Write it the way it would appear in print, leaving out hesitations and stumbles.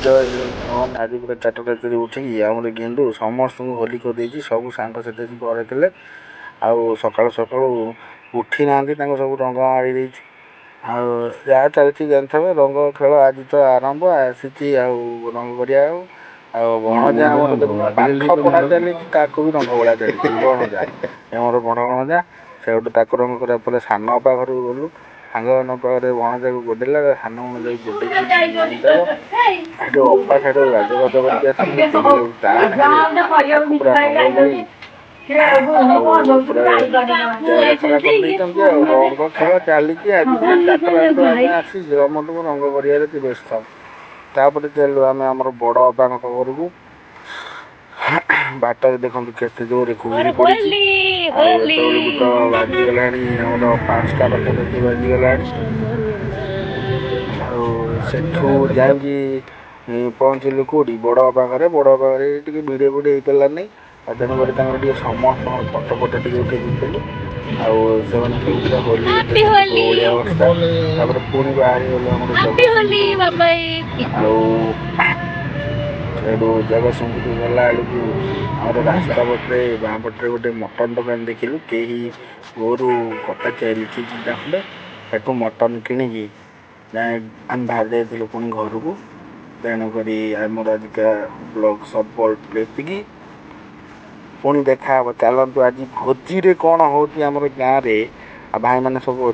ଜୟ ଜଗନ୍ନାଥ। ଆଜି ପୁରା 4ଟା ରାତିରେ ଉଠିକି ଆମର ଗେଣ୍ଡୁ ସମସ୍ତଙ୍କୁ ହୋଲି କରିଦେଇଛି। ସବୁ ସାଙ୍ଗସାଥି ଘରେ ଥିଲେ ଆଉ ସକାଳୁ ସକାଳୁ ଉଠି ନାହାନ୍ତି, ତାଙ୍କୁ ସବୁ ରଙ୍ଗ ମାରି ଦେଇଛି। ଆଉ ଯାହା ଚାଲିଛି ଜାଣିଥିବେ, ରଙ୍ଗ ଖେଳ ଆଜି ତ ଆରମ୍ଭ ଆସିଛି ଆଉ ରଙ୍ଗ କରିବା ଆଉ ଭଣଜା ଆମର ପାଠ ପଢ଼ା ଚାଲିଛି, ତାକୁ ବି ରଙ୍ଗ ବୋଳା ଚାଲିଛି। ଭଣଜା ଆମର ବଡ଼ ଭଣଜା, ସେଠୁ ତାକୁ ରଙ୍ଗ କରିବା ପରେ ସାନ ଅପା ଘରକୁ ଗଲୁ। ସାଙ୍ଗ ପାଖରେ ଭଣଜାକୁ ଗୋଡ଼େଇଲା, ସାନ ଭଣଜାକୁ ସେଠୁ ଅପା ସେଠୁ ଗାଧୁଆପାଧୁଆ କରିକି ଆସିଲେ, ତା ପୁରା ରଙ୍ଗ ବୋଳି କରିଦେଇଛନ୍ତି। ଆଉ ରଙ୍ଗ ଖେଳ ଚାଲିଛି ଆଜି 4ଟା ରାତିରୁ ଆମେ ଆସି ସମସ୍ତଙ୍କୁ ରଙ୍ଗ କରିବାରେ ବ୍ୟସ୍ତ। ତାପରେ ଚାଲିଲୁ ଆମେ ଆମର ବଡ଼ ଅପାଙ୍କ ଘରକୁ। ବାଟରେ ଦେଖନ୍ତୁ କେତେ ଜୋରରେ କୁହୁଡ଼ି ପଡ଼ିଛି। ଆଉ ଏତେବେଳକୁ ତ ବାଜିଗଲାଣି ଆମର 5ଟା ପାଖାପାଖି ବାଜିଗଲାଣି। ଆଉ ସେଠୁ ଯାଇକି ପହଞ୍ଚିଲୁ କେଉଁଠି, ବଡ଼ ଅପା ଘରେ। ବଡ଼ ଅପା ଘରେ ଟିକେ ଭିଡ଼ିଓ ହେଇପାରିଲାନି, ଆଉ ତେଣୁକରି ତାଙ୍କର ଟିକେ ସମସ୍ତଙ୍କର ଫଟୋ ଟିକେ ଉଠେଇ ଦେଇଥିଲୁ। ଆଉ ସେମାନେ ଖେଳୁଥିଲେ ହୋଲି ଭଳିଆ ଅବସ୍ଥା। ତାପରେ ପୁଣି ବାହାରିଗଲୁ ଆମର ଆଉ ସେଠୁ ଜଗତସିଂହପୁର ଗଲା ବେଳକୁ ଆମର ରାସ୍ତା ପଟରେ ବାଁ ପଟରେ ଗୋଟେ ମଟନ ଦୋକାନ ଦେଖିଲୁ। କେହି ଭୋରୁ 4:30 ଖଣ୍ଡେ ସେଠୁ ମଟନ କିଣିକି ଆମେ ବାହାରି ଯାଇଥିଲୁ ପୁଣି ଘରକୁ। ତେଣୁକରି ଆମର ଆଜିକା ବ୍ଲଗ ଏତିକି। ପୁଣି ଦେଖାହବ। ଚାଲନ୍ତୁ ଆଜି ଭୋଜିରେ କ'ଣ ହେଉଛି ଆମର ଗାଁରେ, ଆଉ ଭାଇମାନେ ସବୁ ଅଛନ୍ତି।